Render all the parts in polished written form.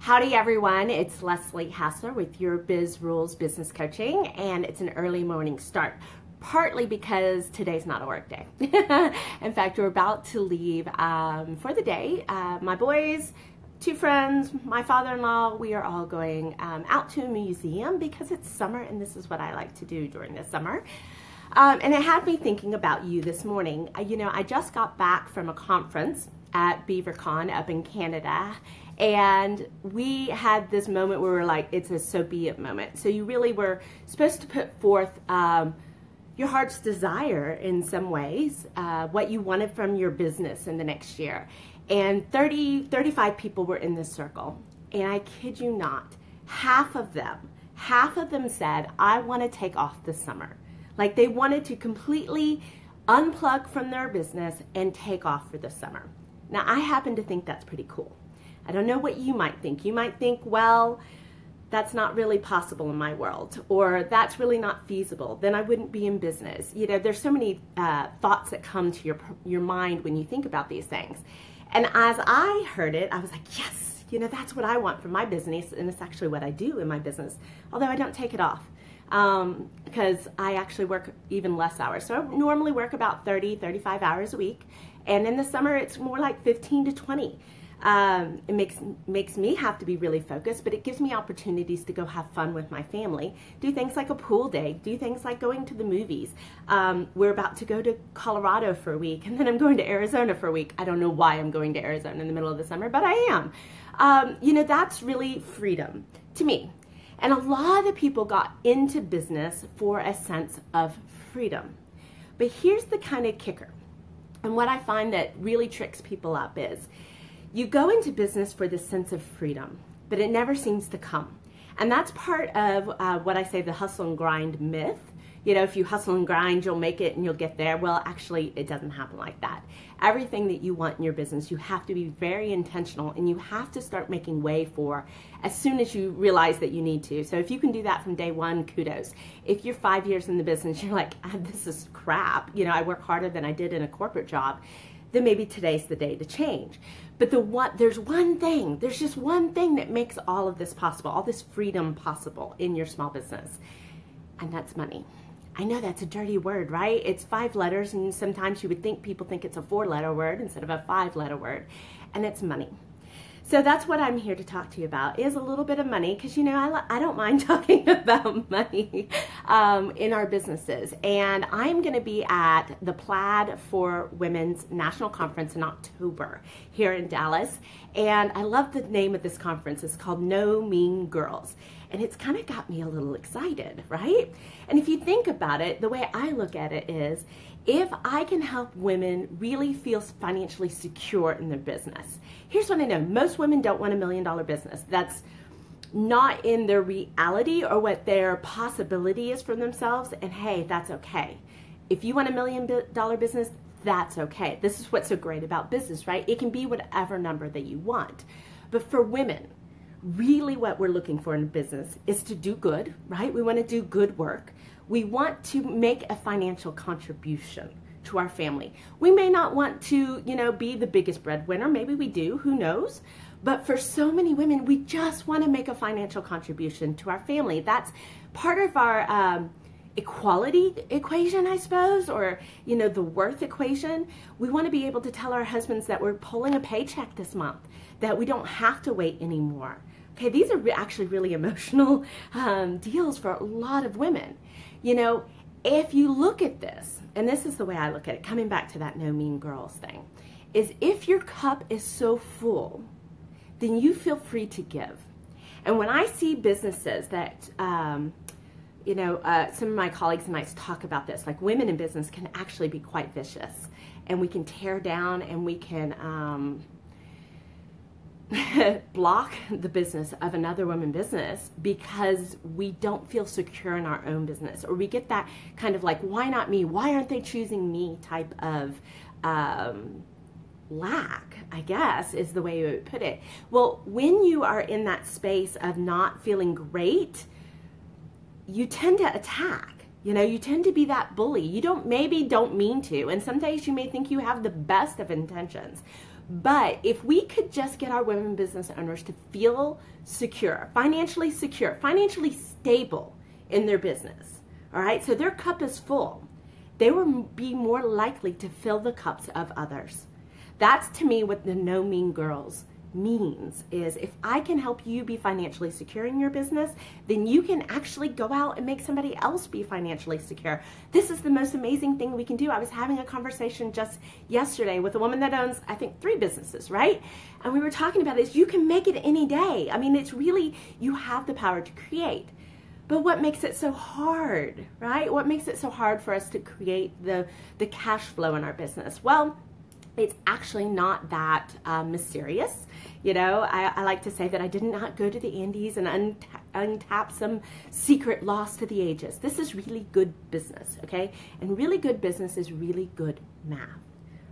Howdy everyone, it's Leslie Hassler with Your Biz Rules Business Coaching, and it's an early morning start, partly because today's not a work day. In fact, we're about to leave for the day. My boys, two friends, my father-in-law, we are all going out to a museum because it's summer and this is what I like to do during the summer. And it had me thinking about you this morning. I just got back from a conference at BeaverCon up in Canada, and we had this moment where we were like, it's a so be it moment. So you really were supposed to put forth your heart's desire in some ways, what you wanted from your business in the next year. And 35 people were in this circle. And I kid you not, half of them said, I want to take off this summer. Like they wanted to completely unplug from their business and take off for the summer. Now, I happen to think that's pretty cool. I don't know what you might think. You might think, well, that's not really possible in my world, or that's really not feasible. Then I wouldn't be in business. There's so many thoughts that come to your mind when you think about these things. And as I heard it, I was like, yes, that's what I want for my business, and it's actually what I do in my business, although I don't take it off. Because I actually work even less hours. So I normally work about 35 hours a week. And in the summer, it's more like 15 to 20. It makes me have to be really focused, but it gives me opportunities to go have fun with my family, do things like a pool day, do things like going to the movies. We're about to go to Colorado for a week, and then I'm going to Arizona for a week. I don't know why I'm going to Arizona in the middle of the summer, but I am. That's really freedom to me. And a lot of people got into business for a sense of freedom. But here's the kind of kicker. And what I find that really tricks people up is you go into business for this sense of freedom, but it never seems to come. And that's part of what I say the hustle and grind myth. If you hustle and grind, you'll make it and you'll get there. Well, actually, it doesn't happen like that. Everything that you want in your business, you have to be very intentional, and you have to start making way for as soon as you realize that you need to. So if you can do that from day one, kudos. If you're 5 years in the business, you're like, this is crap. I work harder than I did in a corporate job. Then maybe today's the day to change. But there's just one thing that makes all of this possible, all this freedom possible in your small business, and that's money. I know that's a dirty word, right? It's 5 letters, and sometimes you would think people think it's a 4-letter word instead of a 5-letter word, and it's money. So that's what I'm here to talk to you about, is a little bit of money, because I don't mind talking about money in our businesses. And I'm going to be at the Plaid for Women's National Conference in October here in Dallas. And I love the name of this conference. It's called No Mean Girls. And it's kind of got me a little excited, right? And if you think about it, the way I look at it is, if I can help women really feel financially secure in their business. Here's what I know. Most women don't want $1 million business. That's not in their reality or what their possibility is for themselves. And hey, that's okay. If you want $1 million business, that's okay. This is what's so great about business, right? It can be whatever number that you want. But for women, really what we're looking for in business is to do good, right? We want to do good work. We want to make a financial contribution to our family. We may not want to, be the biggest breadwinner. Maybe we do, who knows? But for so many women, we just want to make a financial contribution to our family. That's part of our equality equation, I suppose, or, the worth equation. We want to be able to tell our husbands that we're pulling a paycheck this month, that we don't have to wait anymore. Okay, these are actually really emotional deals for a lot of women. If you look at this, and this is the way I look at it, coming back to that No Mean Girls thing, is if your cup is so full, then you feel free to give. And when I see businesses that, some of my colleagues and I talk about this, like women in business can actually be quite vicious, and we can tear down and we can block the business of another woman business because we don't feel secure in our own business, or we get that kind of like, why not me? Why aren't they choosing me type of lack, I guess, is the way you would put it. Well, when you are in that space of not feeling great, you tend to attack. You tend to be that bully. You maybe don't mean to, and some days you may think you have the best of intentions. But if we could just get our women business owners to feel secure, financially stable in their business, all right, so their cup is full, they will be more likely to fill the cups of others. That's to me what the No Mean Girls means, is if I can help you be financially secure in your business, then you can actually go out and make somebody else be financially secure. This is the most amazing thing we can do. I was having a conversation just yesterday with a woman that owns, I think, 3 businesses, right? And we were talking about this. You can make it any day. I mean, it's really, you have the power to create. But what makes it so hard, right? What makes it so hard for us to create the cash flow in our business? Well, it's actually not that mysterious. You know, I like to say that I did not go to the Andes and untap some secret lost to the ages. This is really good business, okay? And really good business is really good math,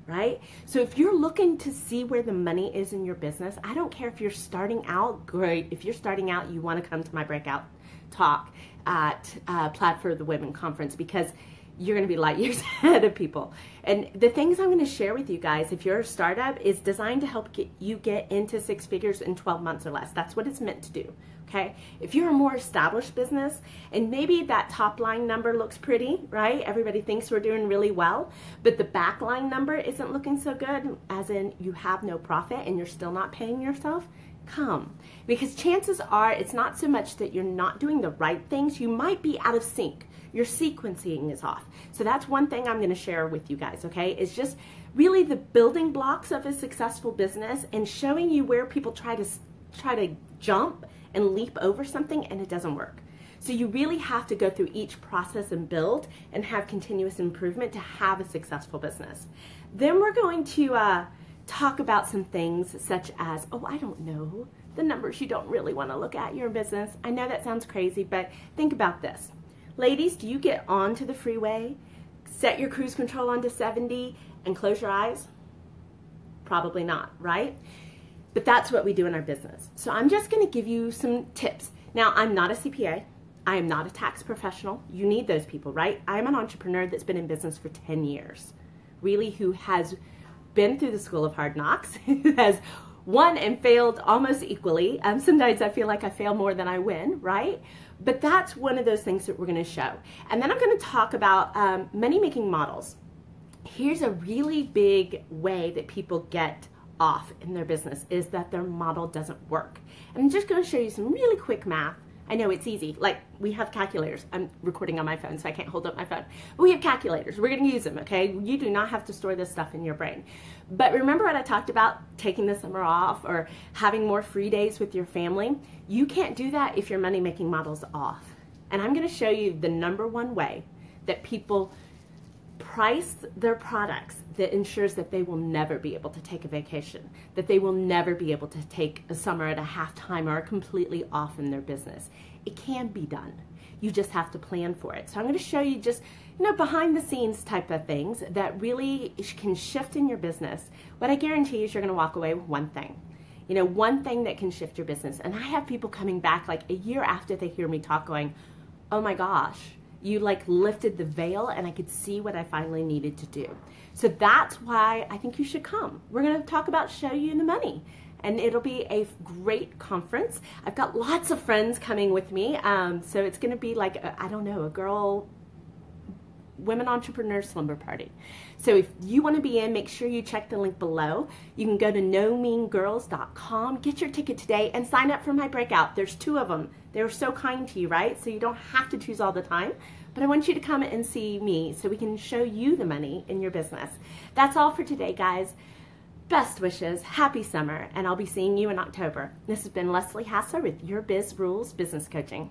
right? So if you're looking to see where the money is in your business, I don't care if you're starting out, great. If you're starting out, you want to come to my breakout talk at Plaid for the Women Conference, because you're going to be light years ahead of people. And the things I'm going to share with you guys, if you're a startup, is designed to help you get into 6 figures in 12 months or less. That's what it's meant to do, okay? If you're a more established business, and maybe that top line number looks pretty, right? Everybody thinks we're doing really well, but the back line number isn't looking so good, as in you have no profit and you're still not paying yourself, come. Because chances are it's not so much that you're not doing the right things, you might be out of sync. Your sequencing is off. So that's one thing I'm going to share with you guys, okay? It's just really the building blocks of a successful business and showing you where people try to jump and leap over something and it doesn't work. So you really have to go through each process and build and have continuous improvement to have a successful business. Then we're going to talk about some things such as, oh, I don't know, the numbers you don't really want to look at in your business. I know that sounds crazy, but think about this. Ladies, do you get onto the freeway, set your cruise control onto 70, and close your eyes? Probably not, right? But that's what we do in our business. So I'm just going to give you some tips. Now, I'm not a CPA. I am not a tax professional. You need those people, right? I'm an entrepreneur that's been in business for 10 years, really, who has been through the school of hard knocks, who has won and failed almost equally. Sometimes I feel like I fail more than I win, right? But that's one of those things that we're going to show. And then I'm going to talk about money-making models. Here's a really big way that people get off in their business, is that their model doesn't work. And I'm just going to show you some really quick math. I know it's easy. Like, we have calculators. I'm recording on my phone, so I can't hold up my phone. But we have calculators. We're going to use them, okay? You do not have to store this stuff in your brain. But remember what I talked about, taking the summer off or having more free days with your family? You can't do that if your money-making model's off. And I'm going to show you the #1 way that people price their products that ensures that they will never be able to take a vacation, that they will never be able to take a summer at a half time or completely off in their business. It can be done. You just have to plan for it. So I'm going to show you just, behind the scenes type of things that really can shift in your business. What I guarantee is you're going to walk away with one thing. One thing that can shift your business. And I have people coming back like a year after they hear me talk going, oh my gosh, you like lifted the veil and I could see what I finally needed to do. So that's why I think you should come. We're going to talk about show you the money. And it'll be a great conference. I've got lots of friends coming with me. So it's going to be like, a women entrepreneur slumber party. So if you want to be in, make sure you check the link below. You can go to nomeangirls.com, get your ticket today, and sign up for my breakout. There's 2 of them. They were so kind to you, right? So you don't have to choose all the time. But I want you to come and see me so we can show you the money in your business. That's all for today, guys. Best wishes, happy summer, and I'll be seeing you in October. This has been Leslie Hassler with Your Biz Rules Business Coaching.